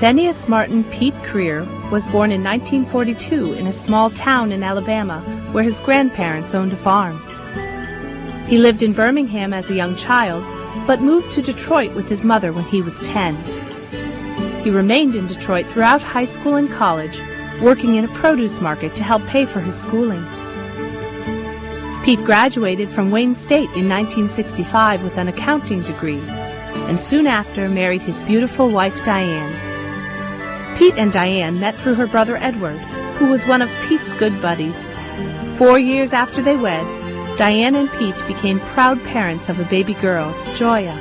Jensenius Martin Pete Crear was born in 1942 in a small town in Alabama where his grandparents owned a farm. He lived in Birmingham as a young child, but moved to Detroit with his mother when he was 10. He remained in Detroit throughout high school and college, working in a produce market to help pay for his schooling. Pete graduated from Wayne State in 1965 with an accounting degree, and soon after married his beautiful wife Diane. Pete and Diane met through her brother Edward, who was one of Pete's good buddies. 4 years after they wed, Diane and Pete became proud parents of a baby girl, Joya.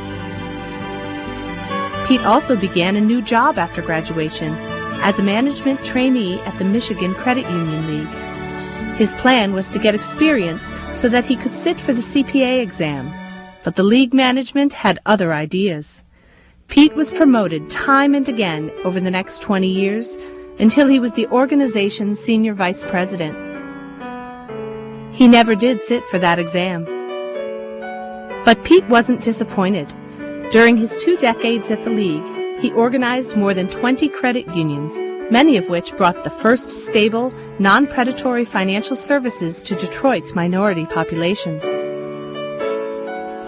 Pete also began a new job after graduation as a management trainee at the Michigan Credit Union League. His plan was to get experience so that he could sit for the CPA exam, but the league management had other ideas. Pete was promoted time and again over the next 20 years until he was the organization's senior vice president. He never did sit for that exam. But Pete wasn't disappointed. During his 2 decades at the league, he organized more than 20 credit unions, many of which brought the first stable, non-predatory financial services to Detroit's minority populations.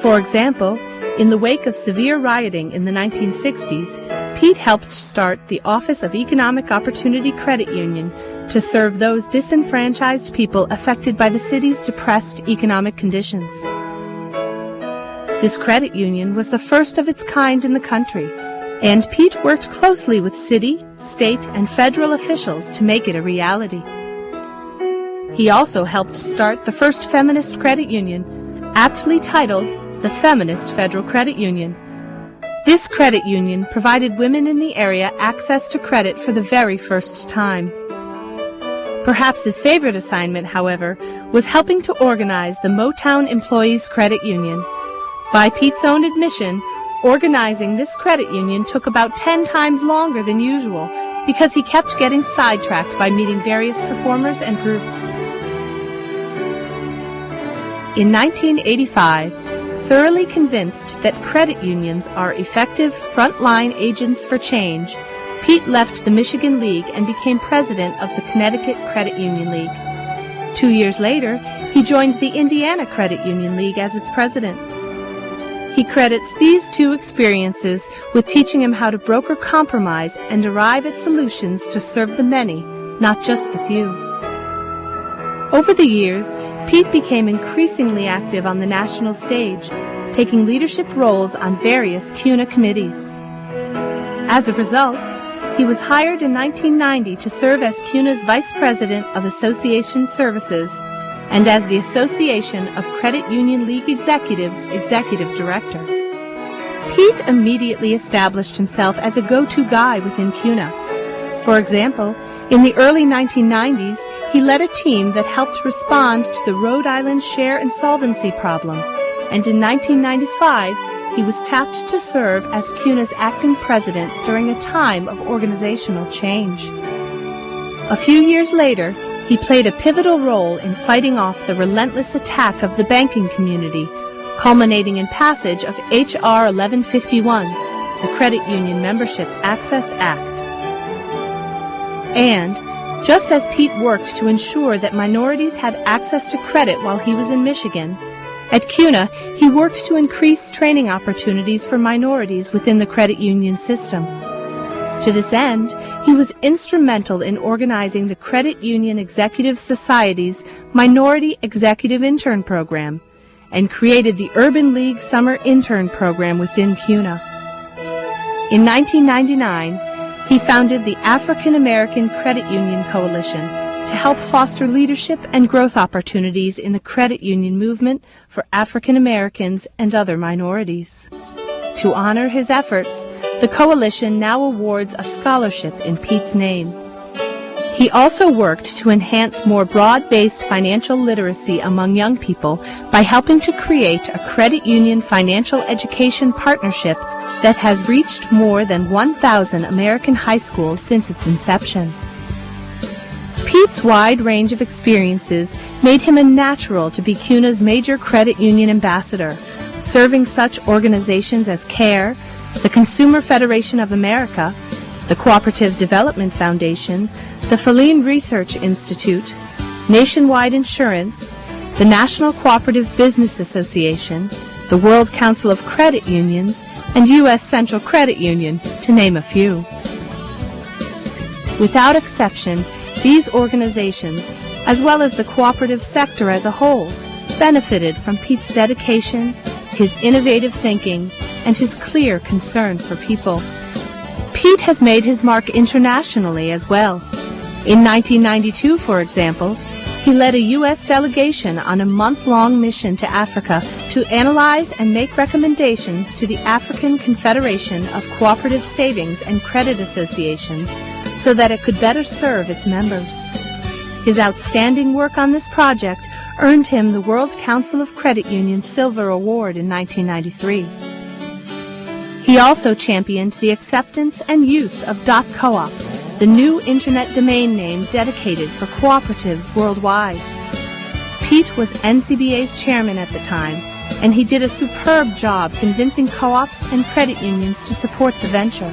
For example, in the wake of severe rioting in the 1960s, Pete helped start the Office of Economic Opportunity Credit Union to serve those disenfranchised people affected by the city's depressed economic conditions. This credit union was the first of its kind in the country, and Pete worked closely with city, state, and federal officials to make it a reality. He also helped start the first feminist credit union, aptly titled the Feminist Federal Credit Union. This credit union provided women in the area access to credit for the very first time. Perhaps his favorite assignment, however, was helping to organize the Motown Employees Credit Union. By Pete's own admission, organizing this credit union took about 10 times longer than usual because he kept getting sidetracked by meeting various performers and groups. In 1985, thoroughly convinced that credit unions are effective frontline agents for change, Pete left the Michigan League and became president of the Connecticut Credit Union League. 2 years later, he joined the Indiana Credit Union League as its president. He credits these 2 experiences with teaching him how to broker compromise and arrive at solutions to serve the many, not just the few. Over the years, Pete became increasingly active on the national stage, taking leadership roles on various CUNA committees. As a result, he was hired in 1990 to serve as CUNA's Vice President of Association Services and as the Association of Credit Union League Executives Executive Director. Pete immediately established himself as a go-to guy within CUNA. For example, in the early 1990s, he led a team that helped respond to the Rhode Island share insolvency problem, and in 1995, he was tapped to serve as CUNA's acting president during a time of organizational change. A few years later, he played a pivotal role in fighting off the relentless attack of the banking community, culminating in passage of H.R. 1151, the Credit Union Membership Access Act. And, just as Pete worked to ensure that minorities had access to credit while he was in Michigan, at CUNA he worked to increase training opportunities for minorities within the credit union system. To this end, he was instrumental in organizing the Credit Union Executive Society's Minority Executive Intern Program and created the Urban League Summer Intern Program within CUNA. In 1999, he founded the African American Credit Union Coalition to help foster leadership and growth opportunities in the credit union movement for African Americans and other minorities. To honor his efforts, the coalition now awards a scholarship in Pete's name. He also worked to enhance more broad-based financial literacy among young people by helping to create a credit union financial education partnership that has reached more than 1,000 American high schools since its inception. Pete's wide range of experiences made him a natural to be CUNA's major credit union ambassador, serving such organizations as CARE, the Consumer Federation of America, the Cooperative Development Foundation, the Feline Research Institute, Nationwide Insurance, the National Cooperative Business Association, the World Council of Credit Unions, and U.S. Central Credit Union, to name a few. Without exception, these organizations, as well as the cooperative sector as a whole, benefited from Pete's dedication, his innovative thinking, and his clear concern for people. Pete has made his mark internationally as well. In 1992, for example, he led a U.S. delegation on a month-long mission to Africa to analyze and make recommendations to the African Confederation of Cooperative Savings and Credit Associations so that it could better serve its members. His outstanding work on this project earned him the World Council of Credit Unions Silver Award in 1993. He also championed the acceptance and use of .coop, the new Internet domain name dedicated for cooperatives worldwide. Pete was NCBA's chairman at the time, and he did a superb job convincing co-ops and credit unions to support the venture.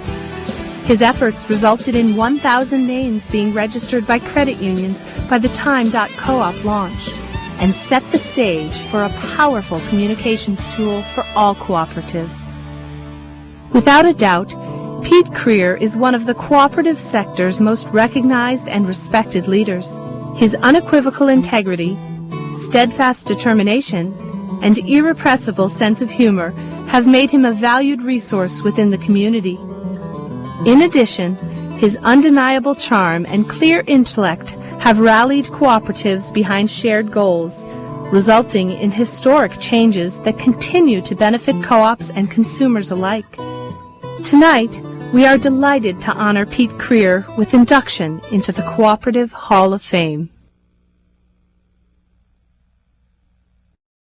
His efforts resulted in 1,000 names being registered by credit unions by the time .coop launched, and set the stage for a powerful communications tool for all cooperatives. Without a doubt, Pete Crear is one of the cooperative sector's most recognized and respected leaders. His unequivocal integrity, steadfast determination, and irrepressible sense of humor have made him a valued resource within the community. In addition, his undeniable charm and clear intellect have rallied cooperatives behind shared goals, resulting in historic changes that continue to benefit co-ops and consumers alike. Tonight, we are delighted to honor Pete Crear with induction into the Cooperative Hall of Fame.